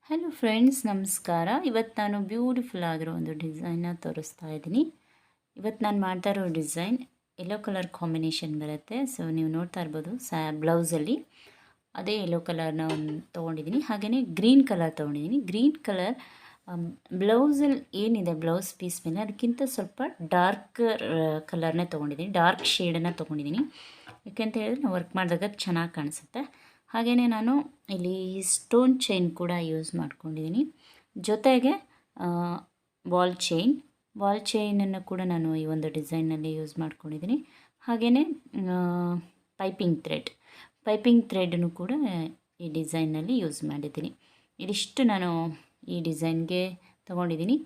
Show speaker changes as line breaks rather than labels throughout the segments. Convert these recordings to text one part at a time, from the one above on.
Hello friends, ನಮಸ್ಕಾರ. ಇವತ್ತು ನಾನು ಬ್ಯೂಟಿಫುಲ್ ಆಗಿರೋ ಒಂದು ಡಿಸೈನ್ನ ತೋರಿಸ್ತಾ ಇದ್ದೀನಿ. ಇವತ್ತು ನಾನು ಮಾಡ್ತಾ ಇರೋ ಡಿಸೈನ್ ಯೆಲ್ಲೋ ಕಲರ್ ಕಾಂಬಿನೇಷನ್ ಬರುತ್ತೆ. ಸೊ ನೀವು ನೋಡ್ತಾ ಇರ್ಬೋದು ಬ್ಲೌಸಲ್ಲಿ ಅದೇ ಯೆಲ್ಲೋ ಕಲರ್ನ ಒಂದು ತೊಗೊಂಡಿದ್ದೀನಿ. ಹಾಗೆಯೇ ಗ್ರೀನ್ ಕಲರ್ ತೊಗೊಂಡಿದ್ದೀನಿ. ಗ್ರೀನ್ ಕಲರ್ ಬ್ಲೌಸಲ್ಲಿ ಏನಿದೆ ಬ್ಲೌಸ್ ಪೀಸ್ ಮೇಲೆ ಅದಕ್ಕಿಂತ ಸ್ವಲ್ಪ ಡಾರ್ಕ್ ಕಲರ್ನೇ ತೊಗೊಂಡಿದ್ದೀನಿ, ಡಾರ್ಕ್ ಶೇಡನ್ನು ತೊಗೊಂಡಿದ್ದೀನಿ. ಯಾಕೆಂತ ಹೇಳಿದ್ರೆ ನಾವು ವರ್ಕ್ ಮಾಡಿದಾಗ ಚೆನ್ನಾಗಿ ಕಾಣಿಸುತ್ತೆ. ಹಾಗೆಯೇ ನಾನು ಇಲ್ಲಿ ಸ್ಟೋನ್ ಚೈನ್ ಕೂಡ ಯೂಸ್ ಮಾಡ್ಕೊಂಡಿದ್ದೀನಿ. ಜೊತೆಗೆ ವಾಲ್ ಚೈನನ್ನು ಕೂಡ ನಾನು ಈ ಒಂದು ಡಿಸೈನಲ್ಲಿ ಯೂಸ್ ಮಾಡ್ಕೊಂಡಿದ್ದೀನಿ. ಹಾಗೆಯೇ ಪೈಪಿಂಗ್ ಥ್ರೆಡನ್ನು ಕೂಡ ಈ ಡಿಸೈನಲ್ಲಿ ಯೂಸ್ ಮಾಡಿದ್ದೀನಿ. ಇದಿಷ್ಟು ನಾನು ಈ ಡಿಸೈನ್ಗೆ ತೊಗೊಂಡಿದ್ದೀನಿ.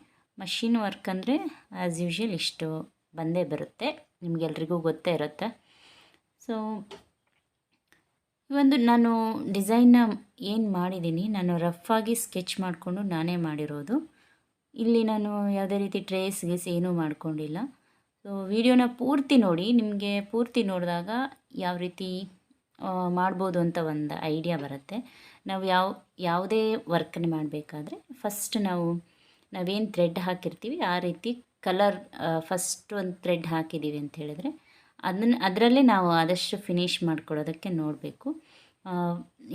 ಮಷಿನ್ ವರ್ಕ್ ಅಂದರೆ ಆ್ಯಸ್ ಯೂಶ್ವಲ್ ಇಷ್ಟು ಬಂದೇ ಬರುತ್ತೆ, ನಿಮಗೆಲ್ರಿಗೂ ಗೊತ್ತೇ ಇರುತ್ತೆ. ಸೊ ಒಂದು ನಾನು ಡಿಸೈನ್ನ ಏನು ಮಾಡಿದ್ದೀನಿ, ನಾನು ರಫಾಗಿ ಸ್ಕೆಚ್ ಮಾಡಿಕೊಂಡು ನಾನೇ ಮಾಡಿರೋದು. ಇಲ್ಲಿ ನಾನು ಯಾವುದೇ ರೀತಿ ಟ್ರೇಸ್ ಗೀಸ್ ಏನೂ ಮಾಡ್ಕೊಂಡಿಲ್ಲ. ಸೊ ವಿಡಿಯೋನ ಪೂರ್ತಿ ನೋಡಿ, ನಿಮಗೆ ಪೂರ್ತಿ ನೋಡಿದಾಗ ಯಾವ ರೀತಿ ಮಾಡ್ಬೋದು ಅಂತ ಒಂದು ಐಡಿಯಾ ಬರುತ್ತೆ. ನಾವು ಯಾವುದೇ ವರ್ಕನ್ನು ಮಾಡಬೇಕಾದ್ರೆ ಫಸ್ಟ್ ನಾವೇನು ಥ್ರೆಡ್ ಹಾಕಿರ್ತೀವಿ ಆ ರೀತಿ ಕಲರ್ ಫಸ್ಟ್ ಒಂದು ಥ್ರೆಡ್ ಹಾಕಿದ್ದೀವಿ ಅಂತ ಹೇಳಿದ್ರೆ ಅದರಲ್ಲೇ ನಾವು ಆದಷ್ಟು ಫಿನಿಷ್ ಮಾಡ್ಕೊಳ್ಳೋದಕ್ಕೆ ನೋಡಬೇಕು.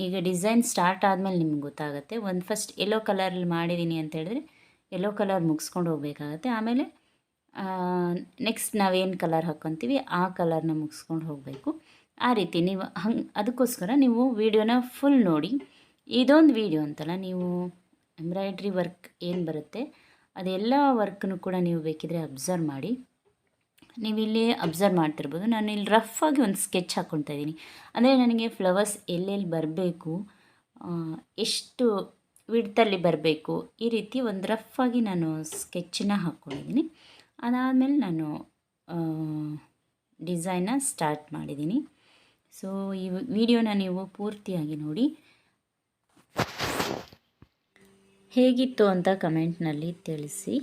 ಈಗ ಡಿಸೈನ್ ಸ್ಟಾರ್ಟ್ ಆದಮೇಲೆ ನಿಮ್ಗೆ ಗೊತ್ತಾಗುತ್ತೆ. ಒಂದು ಫಸ್ಟ್ ಯೆಲ್ಲೋ ಕಲರಲ್ಲಿ ಮಾಡಿದ್ದೀನಿ ಅಂತ ಹೇಳಿದ್ರೆ ಯೆಲ್ಲೋ ಕಲರ್ ಮುಗಿಸ್ಕೊಂಡು ಹೋಗಬೇಕಾಗತ್ತೆ. ಆಮೇಲೆ ನೆಕ್ಸ್ಟ್ ನಾವೇನು ಕಲರ್ ಹಾಕ್ಕೊತೀವಿ ಆ ಕಲರ್ನ ಮುಗಿಸ್ಕೊಂಡು ಹೋಗಬೇಕು. ಆ ರೀತಿ ನೀವು ಅದಕ್ಕೋಸ್ಕರ ನೀವು ವಿಡಿಯೋನ ಫುಲ್ ನೋಡಿ. ಇದೊಂದು ವಿಡಿಯೋ ಅಂತಲ್ಲ, ನೀವು ಎಂಬ್ರಾಯ್ಡ್ರಿ ವರ್ಕ್ ಏನು ಬರುತ್ತೆ ಅದೆಲ್ಲ ವರ್ಕನ್ನು ಕೂಡ ನೀವು ಬೇಕಿದ್ರೆ ಅಬ್ಸರ್ವ್ ಮಾಡಿ. ನೀವು ಇಲ್ಲಿ ಅಬ್ಸರ್ವ್ ಮಾಡ್ತಿರ್ಬೋದು, ನಾನು ಇಲ್ಲಿ ರಫಾಗಿ ಒಂದು ಸ್ಕೆಚ್ ಹಾಕ್ಕೊಳ್ತಾ ಇದ್ದೀನಿ. ಅಂದರೆ ನನಗೆ ಫ್ಲವರ್ಸ್ ಎಲ್ಲೆಲ್ಲಿ ಬರಬೇಕು, ಎಷ್ಟು ವಿಡ್ತಲ್ಲಿ ಬರಬೇಕು, ಈ ರೀತಿ ಒಂದು ರಫಾಗಿ ನಾನು ಸ್ಕೆಚ್ಚನ್ನ ಹಾಕ್ಕೊಂಡಿದ್ದೀನಿ. ಅದಾದಮೇಲೆ ನಾನು ಡಿಸೈನ್ನ ಸ್ಟಾರ್ಟ್ ಮಾಡಿದ್ದೀನಿ. ಸೊ ಈ ವಿಡಿಯೋನ ನೀವು ಪೂರ್ತಿಯಾಗಿ ನೋಡಿ. ಹೇಗಿತ್ತು ಅಂತ ಕಮೆಂಟ್ನಲ್ಲಿ ತಿಳಿಸಿ.